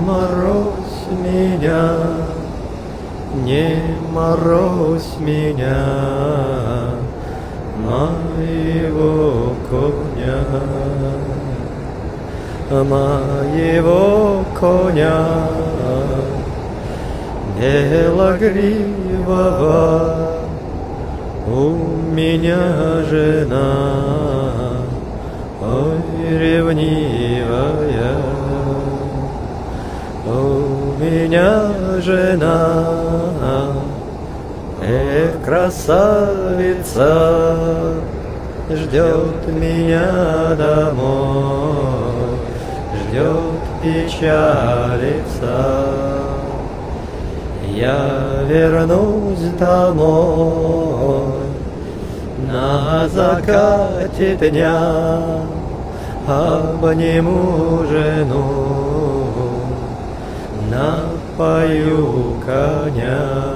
морозь меня, не морозь меня, моего коня, моего коня, белогривого. У меня жена, ой, ревнивая. У меня жена, красавица, ждет меня домой, ждет, печалится. Я вернусь домой на закате дня, обниму жену, напою коня.